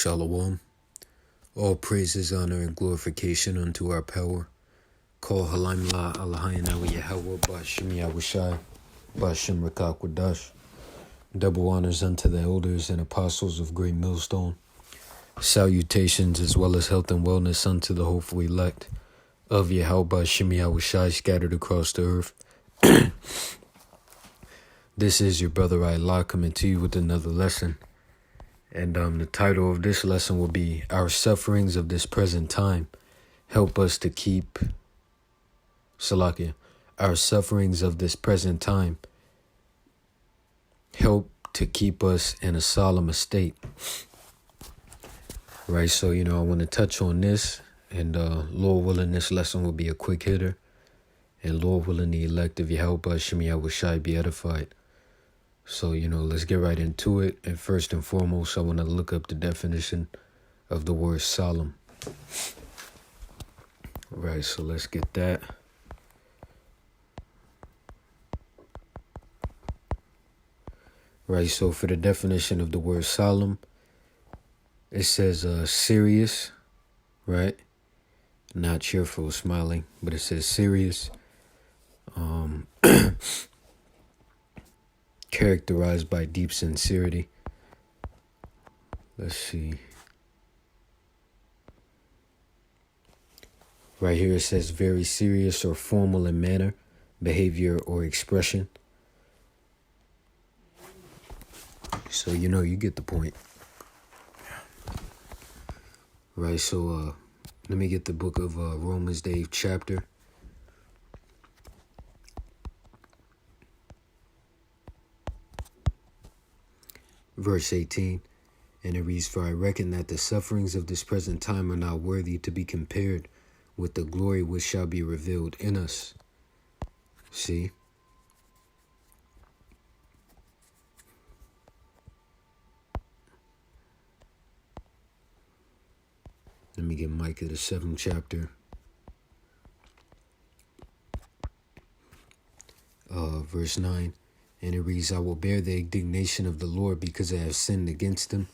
Shalom. All praises, honor, and glorification unto our power. Call Halim La Allahayana Yahweh Bashim Yahushai Bashim Rakakwadash. Double honors unto the elders and apostles of Great Millstone. Salutations as well as health and wellness unto the hopeful elect of Yahweh Bashim Yahushai scattered across the earth. This is your brother Allah coming to you with another lesson. And the title of this lesson will be Our Sufferings of This Present Time Help Us to Keep Salakia. Our sufferings of this present time help to keep us in a solemn state. Right, so, I want to touch on this, and Lord willing, this lesson will be a quick hitter. And Lord willing, the elect of Yahweh Hashem Yahushai be edified. So, let's get right into it. And first and foremost, I want to look up the definition of the word solemn. Right, so let's get that. Right, so for the definition of the word solemn, it says serious, right? Not cheerful, smiling, but it says serious. Characterized by deep sincerity. Let's see. Right here it says very serious or formal in manner, behavior, or expression. So, you get the point. Right, so let me get the book of Romans, the 8th chapter. Verse 18, and it reads, For I reckon that the sufferings of this present time are not worthy to be compared with the glory which shall be revealed in us. See? Let me get Micah, the 7th chapter. Verse 9. And it reads, I will bear the indignation of the Lord because I have sinned against him.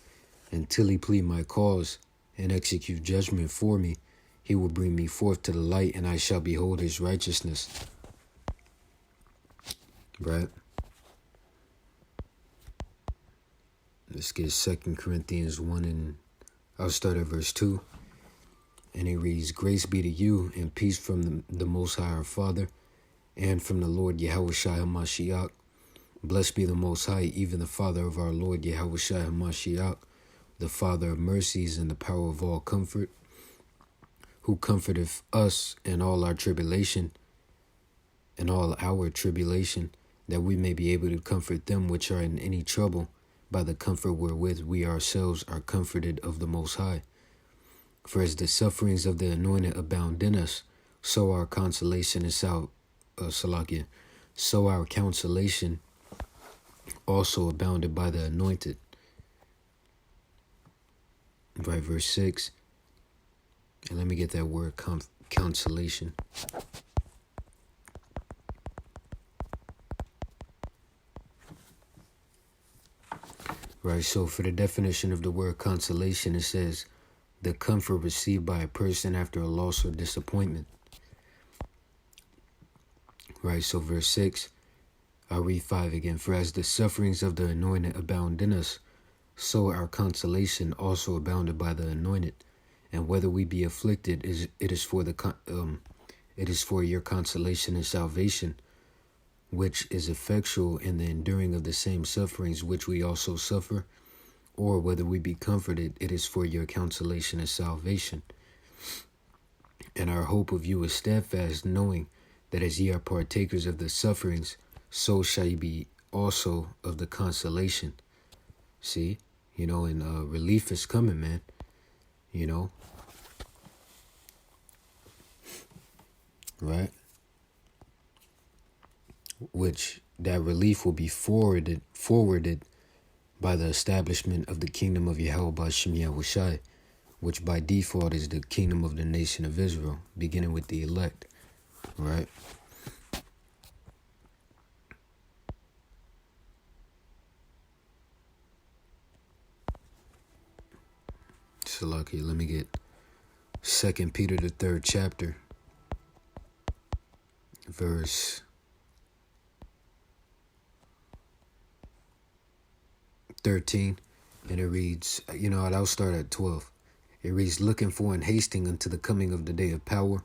Until he plead my cause and execute judgment for me, he will bring me forth to the light, and I shall behold his righteousness. Right? Let's get 2 Corinthians 1, and I'll start at verse 2. And it reads, Grace be to you and peace from the Most High our Father and from the Lord Yahushai HaMashiach. Blessed be the Most High, even the Father of our Lord Yahushai HaMashiach, the Father of mercies and the power of all comfort, who comforteth us in all our tribulation, that we may be able to comfort them which are in any trouble by the comfort wherewith we ourselves are comforted of the Most High. For as the sufferings of the anointed abound in us, so our consolation also abounded by the anointed. Right, verse 6. And let me get that word, consolation. Right, so for the definition of the word consolation, it says, the comfort received by a person after a loss or disappointment. Right, so verse 6. I'll read 5 again. For as the sufferings of the anointed abound in us, so our consolation also abounded by the anointed. And whether we be afflicted, it is for your consolation and salvation, which is effectual in the enduring of the same sufferings which we also suffer. Or whether we be comforted, it is for your consolation and salvation. And our hope of you is steadfast, knowing that as ye are partakers of the sufferings, so shall ye be also of the consolation. See, and relief is coming, man. Right? Which that relief will be forwarded by the establishment of the kingdom of Yahweh Hashem Yahushai, which by default is the kingdom of the nation of Israel, beginning with the elect. Right? So lucky. Let me get 2 Peter the 3rd chapter, verse 13, and it reads, I'll start at 12. It reads, looking for and hasting unto the coming of the day of power,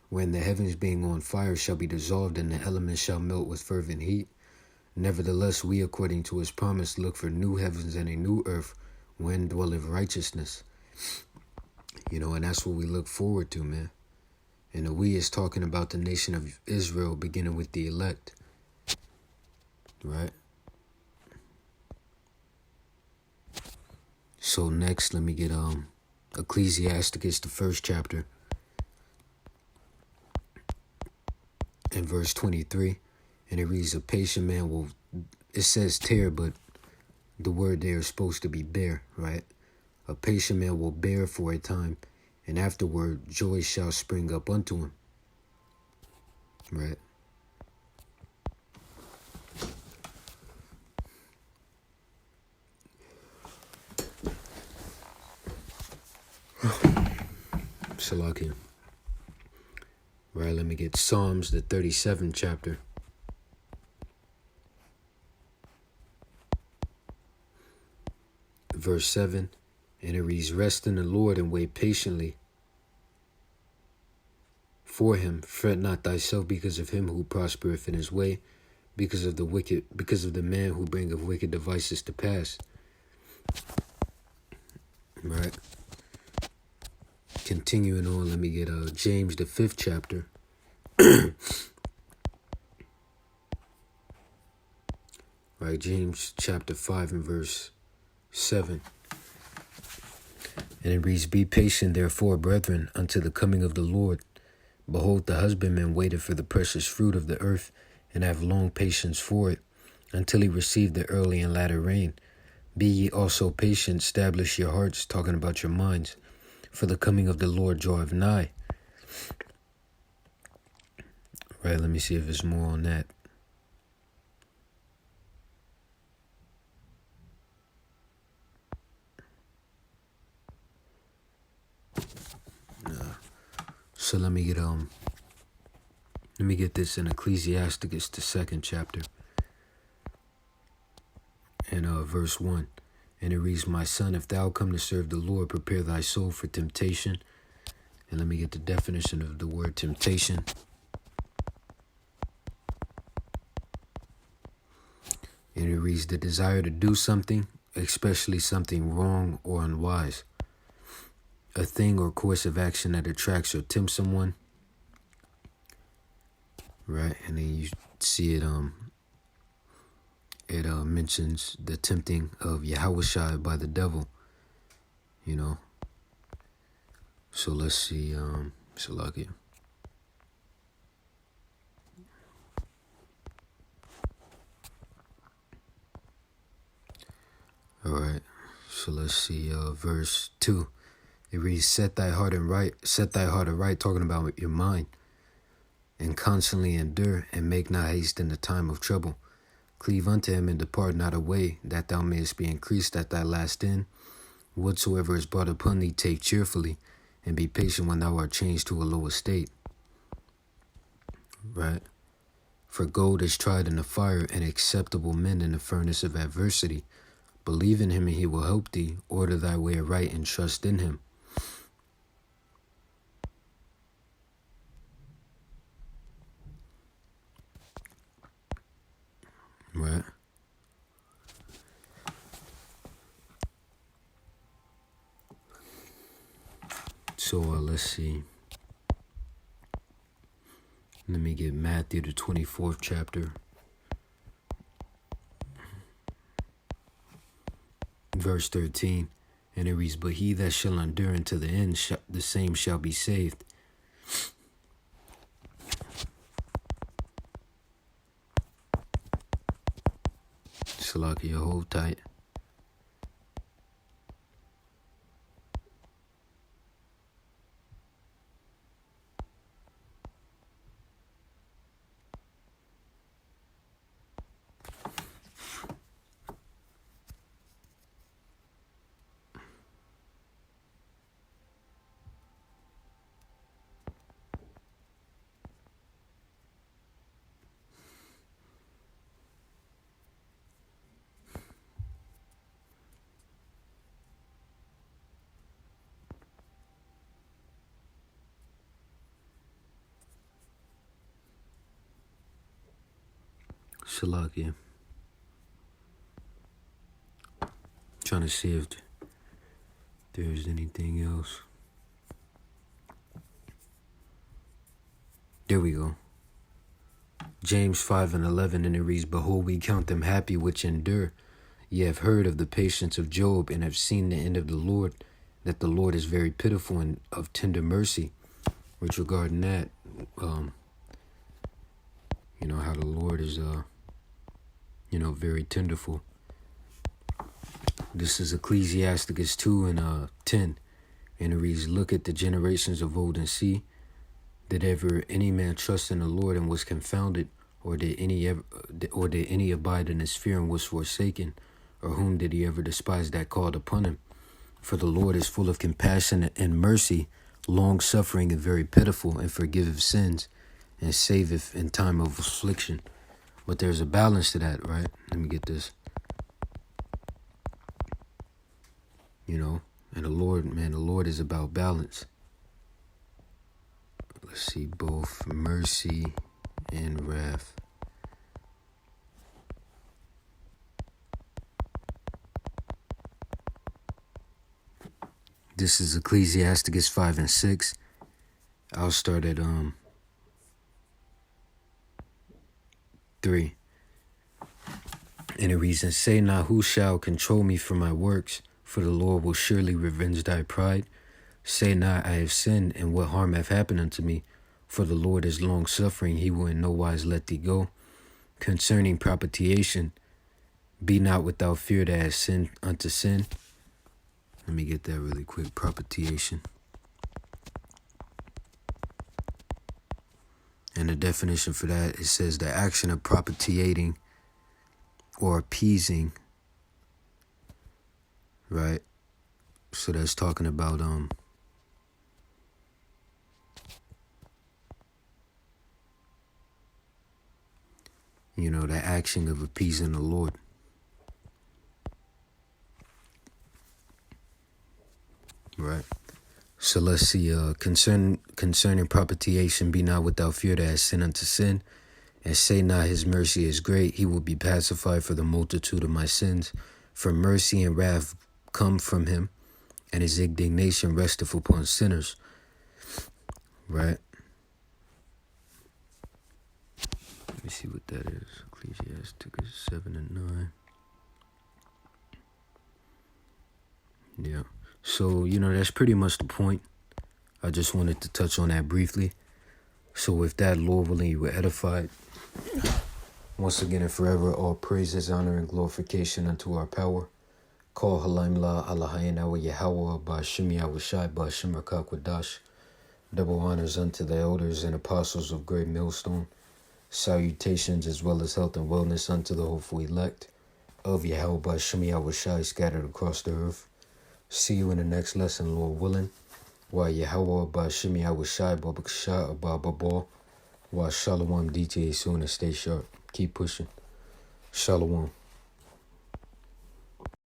when the heavens being on fire shall be dissolved, and the elements shall melt with fervent heat. Nevertheless, we, according to his promise, look for new heavens and a new earth, wherein dwelleth righteousness. And that's what we look forward to, man. And the we is talking about the nation of Israel, beginning with the elect. Right? So next, let me get Ecclesiasticus, the 1st chapter, and verse 23. And it reads, a patient man will, it says tear, but the word there is supposed to be bear, right? A patient man will bear for a time, and afterward joy shall spring up unto him. Right? Salakia. Right, let me get Psalms, the 37th chapter. Verse 7, and it reads, rest in the Lord and wait patiently for him. Fret not thyself because of him who prospereth in his way, because of the man who bringeth wicked devices to pass. Right. Continuing on, let me get James, the 5th chapter. Right, James chapter 5 and verse 7. And it reads, be patient therefore, brethren, unto the coming of the Lord. Behold, the husbandman waited for the precious fruit of the earth, and have long patience for it, until he receive the early and latter rain. Be ye also patient, establish your hearts, talking about your minds, for the coming of the Lord draweth nigh. Right, let me see if there's more on that. So let me get this in Ecclesiasticus, the 2nd chapter, and verse 1. And it reads, my son, if thou come to serve the Lord, prepare thy soul for temptation. And let me get the definition of the word temptation. And it reads, the desire to do something, especially something wrong or unwise. A thing or course of action that attracts or tempts someone. Right, and then you see it mentions the tempting of Yahushua by the devil, So let's see, Salakia. All right, so let's see, verse 2. It reads, set thy heart aright, talking about your mind, and constantly endure, and make not haste in the time of trouble. Cleave unto him, and depart not away, that thou mayest be increased at thy last end. Whatsoever is brought upon thee, take cheerfully, and be patient when thou art changed to a low estate. Right? For gold is tried in the fire, and acceptable men in the furnace of adversity. Believe in him, and he will help thee. Order thy way aright, and trust in him. Right? So let's see. Let me get Matthew, the 24th chapter. Verse 13. And it reads, but he that shall endure unto the end, the same shall be saved. Salakia, hold tight. Shalakia. Trying to see if there's anything else. There we go. James 5:11, and it reads, Behold, we count them happy which endure. Ye have heard of the patience of Job, and have seen the end of the Lord, that the Lord is very pitiful and of tender mercy. Which regarding that, how the Lord is, very tenderful. This is Ecclesiasticus 2 and 10, and it reads, Look at the generations of old and see, did ever any man trust in the Lord and was confounded, or did any abide in his fear and was forsaken, or whom did he ever despise that called upon him? For the Lord is full of compassion and mercy, long-suffering and very pitiful, and forgiveth sins, and saveth in time of affliction. But there's a balance to that, right? Let me get this. And the Lord is about balance. Let's see, both mercy and wrath. This is Ecclesiasticus 5 and 6. I'll start at 3. And it reads, And say not, who shall control me from my works? For the Lord will surely revenge thy pride. Say not, I have sinned, and what harm hath happened unto me? For the Lord is long-suffering, he will in no wise let thee go. Concerning propitiation, be not without fear that has sinned unto sin. Let me get that really quick. Propitiation. And the definition for that, it says the action of propitiating or appeasing, right? So that's talking about the action of appeasing the Lord. Right. So let's see, concerning propitiation, be not without fear that has sinned unto sin, and say not his mercy is great, he will be pacified for the multitude of my sins. For mercy and wrath come from him, and his indignation resteth upon sinners. Right? Let me see what that is. Ecclesiasticus 7 and 9. Yeah. So, that's pretty much the point. I just wanted to touch on that briefly. So with that, Lord willing, you were edified. Once again and forever, all praises, honor, and glorification unto our power. Call Halaim La Alahayin Awa Yahweh Ba'ashim Yahushai Ba'ashim Rakakwadash. Double honors unto the elders and apostles of Great Millstone. Salutations as well as health and wellness unto the hopeful elect of Yahweh Ba'ashim Yahushai scattered across the earth. See you in the next lesson, Lord willing. Wa Yahweh Ba'ashim Yahushai Ba'baksha Ba'babal. Wa Shalom DTA soon and stay sharp. Keep pushing. Shalom.